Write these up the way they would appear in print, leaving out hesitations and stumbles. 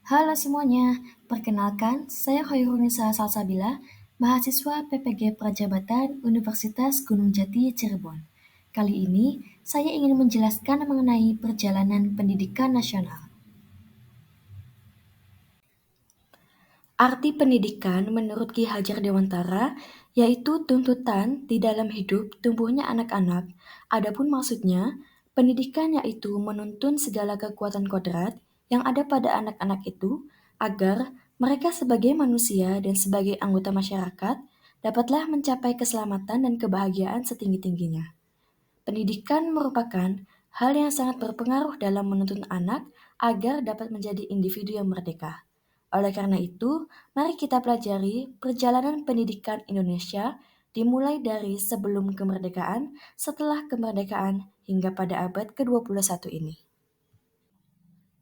Halo semuanya, perkenalkan saya Hoirunisa Salsabila, mahasiswa PPG Prajabatan Universitas Gunung Jati Cirebon. Kali ini saya ingin menjelaskan mengenai perjalanan pendidikan nasional. Arti pendidikan menurut Ki Hajar Dewantara yaitu tuntutan di dalam hidup tumbuhnya anak-anak. Adapun maksudnya, pendidikan yaitu menuntun segala kekuatan kodrat yang ada pada anak-anak itu agar mereka sebagai manusia dan sebagai anggota masyarakat dapatlah mencapai keselamatan dan kebahagiaan setinggi-tingginya. Pendidikan merupakan hal yang sangat berpengaruh dalam menuntun anak agar dapat menjadi individu yang merdeka. Oleh karena itu, mari kita pelajari perjalanan pendidikan Indonesia dimulai dari sebelum kemerdekaan, setelah kemerdekaan, hingga pada abad ke-21 ini.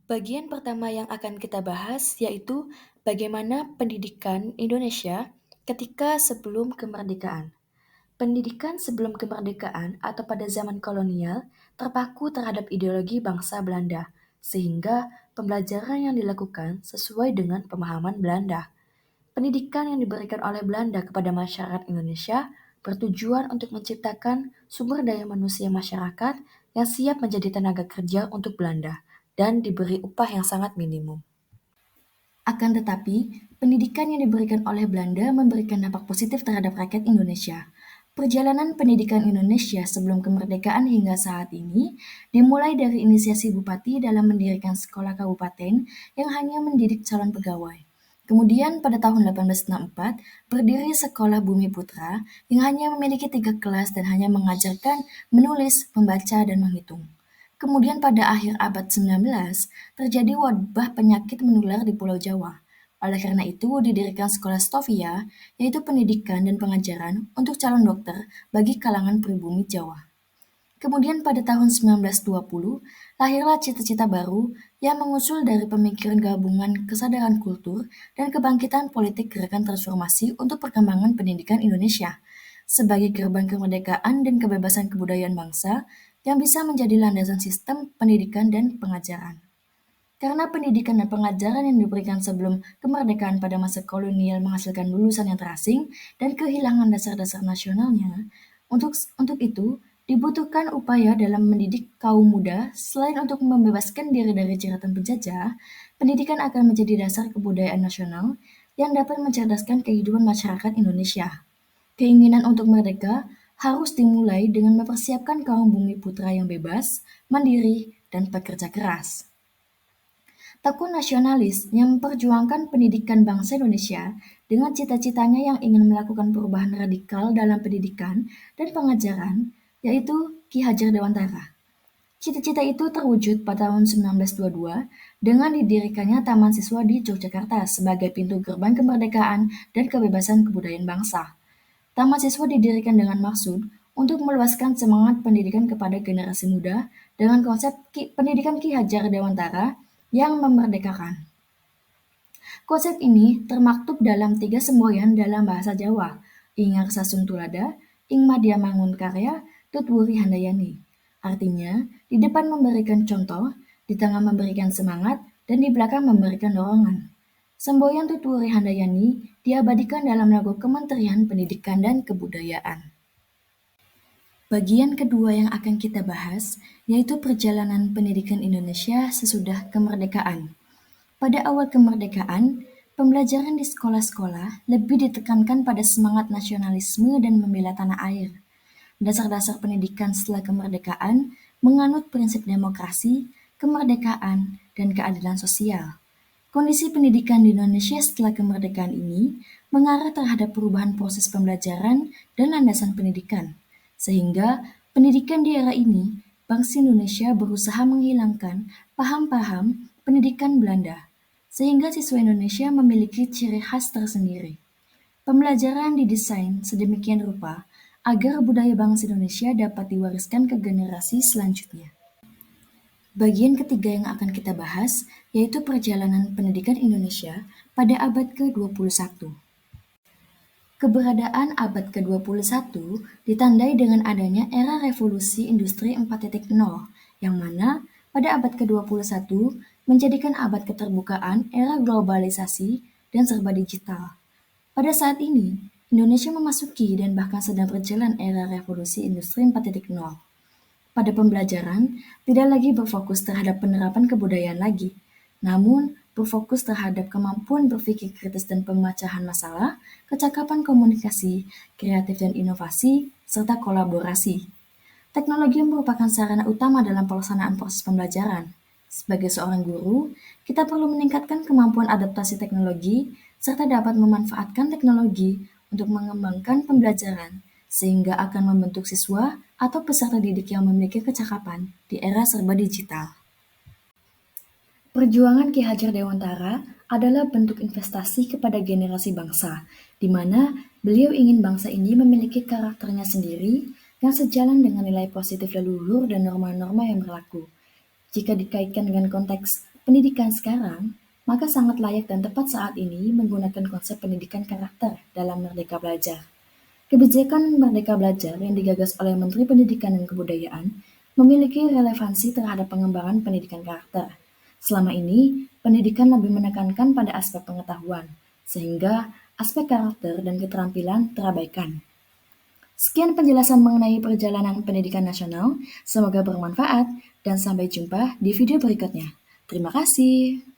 Bagian pertama yang akan kita bahas yaitu bagaimana pendidikan Indonesia ketika sebelum kemerdekaan. Pendidikan sebelum kemerdekaan atau pada zaman kolonial terpaku terhadap ideologi bangsa Belanda, sehingga pembelajaran yang dilakukan sesuai dengan pemahaman Belanda. Pendidikan yang diberikan oleh Belanda kepada masyarakat Indonesia bertujuan untuk menciptakan sumber daya manusia masyarakat yang siap menjadi tenaga kerja untuk Belanda dan diberi upah yang sangat minimum. Akan tetapi, pendidikan yang diberikan oleh Belanda memberikan dampak positif terhadap rakyat Indonesia. Perjalanan pendidikan Indonesia sebelum kemerdekaan hingga saat ini dimulai dari inisiasi Bupati dalam mendirikan sekolah kabupaten yang hanya mendidik calon pegawai. Kemudian pada tahun 1864 berdiri Sekolah Bumi Putra yang hanya memiliki 3 kelas dan hanya mengajarkan menulis, membaca, dan menghitung. Kemudian pada akhir abad 19 terjadi wabah penyakit menular di Pulau Jawa. Oleh karena itu didirikan sekolah Stovia, yaitu pendidikan dan pengajaran untuk calon dokter bagi kalangan pribumi Jawa. Kemudian pada tahun 1920, lahirlah cita-cita baru yang mengusul dari pemikiran gabungan kesadaran kultur dan kebangkitan politik gerakan transformasi untuk perkembangan pendidikan Indonesia sebagai gerbang kemerdekaan dan kebebasan kebudayaan bangsa yang bisa menjadi landasan sistem pendidikan dan pengajaran. Karena pendidikan dan pengajaran yang diberikan sebelum kemerdekaan pada masa kolonial menghasilkan lulusan yang terasing dan kehilangan dasar-dasar nasionalnya, untuk itu dibutuhkan upaya dalam mendidik kaum muda. Selain untuk membebaskan diri dari jeratan penjajah, pendidikan akan menjadi dasar kebudayaan nasional yang dapat mencerdaskan kehidupan masyarakat Indonesia. Keinginan untuk merdeka harus dimulai dengan mempersiapkan kaum bumi putra yang bebas, mandiri, dan pekerja keras. Tokoh nasionalis yang memperjuangkan pendidikan bangsa Indonesia dengan cita-citanya yang ingin melakukan perubahan radikal dalam pendidikan dan pengajaran, yaitu Ki Hajar Dewantara. Cita-cita itu terwujud pada tahun 1922 dengan didirikannya Taman Siswa di Yogyakarta sebagai pintu gerbang kemerdekaan dan kebebasan kebudayaan bangsa. Taman Siswa didirikan dengan maksud untuk meluaskan semangat pendidikan kepada generasi muda dengan konsep pendidikan Ki Hajar Dewantara yang memerdekakan. Konsep ini termaktub dalam 3 semboyan dalam bahasa Jawa, Ingar Sasung Tulada, Ing Madya Mangun Karya, Tutwuri Handayani. Artinya, di depan memberikan contoh, di tengah memberikan semangat, dan di belakang memberikan dorongan. Semboyan Tutwuri Handayani diabadikan dalam lagu Kementerian Pendidikan dan Kebudayaan. Bagian kedua yang akan kita bahas yaitu perjalanan pendidikan Indonesia sesudah kemerdekaan. Pada awal kemerdekaan, pembelajaran di sekolah-sekolah lebih ditekankan pada semangat nasionalisme dan membela tanah air. Dasar-dasar pendidikan setelah kemerdekaan menganut prinsip demokrasi, kemerdekaan, dan keadilan sosial. Kondisi pendidikan di Indonesia setelah kemerdekaan ini mengarah terhadap perubahan proses pembelajaran dan landasan pendidikan, sehingga pendidikan di era ini, bangsa Indonesia berusaha menghilangkan paham-paham pendidikan Belanda, sehingga siswa Indonesia memiliki ciri khas tersendiri. Pembelajaran didesain sedemikian rupa agar budaya bangsa Indonesia dapat diwariskan ke generasi selanjutnya. Bagian ketiga yang akan kita bahas yaitu perjalanan pendidikan Indonesia pada abad ke-21. Keberadaan abad ke-21 ditandai dengan adanya era revolusi industri 4.0 yang mana pada abad ke-21 menjadikan abad keterbukaan, era globalisasi, dan serba digital. Pada saat ini, Indonesia memasuki dan bahkan sedang berjalan era revolusi industri 4.0. Pada pembelajaran, tidak lagi berfokus terhadap penerapan kebudayaan lagi, namun berfokus terhadap kemampuan berpikir kritis dan pemecahan masalah, kecakapan komunikasi, kreatif dan inovasi, serta kolaborasi. Teknologi merupakan sarana utama dalam pelaksanaan proses pembelajaran. Sebagai seorang guru, kita perlu meningkatkan kemampuan adaptasi teknologi serta dapat memanfaatkan teknologi untuk mengembangkan pembelajaran sehingga akan membentuk siswa atau peserta didik yang memiliki kecakapan di era serba digital. Perjuangan Ki Hajar Dewantara adalah bentuk investasi kepada generasi bangsa, di mana beliau ingin bangsa ini memiliki karakternya sendiri yang sejalan dengan nilai positif leluhur dan norma-norma yang berlaku. Jika dikaitkan dengan konteks pendidikan sekarang, maka sangat layak dan tepat saat ini menggunakan konsep pendidikan karakter dalam Merdeka Belajar. Kebijakan Merdeka Belajar yang digagas oleh Menteri Pendidikan dan Kebudayaan memiliki relevansi terhadap pengembangan pendidikan karakter. Selama ini, pendidikan lebih menekankan pada aspek pengetahuan, sehingga aspek karakter dan keterampilan terabaikan. Sekian penjelasan mengenai perjalanan pendidikan nasional, semoga bermanfaat dan sampai jumpa di video berikutnya. Terima kasih.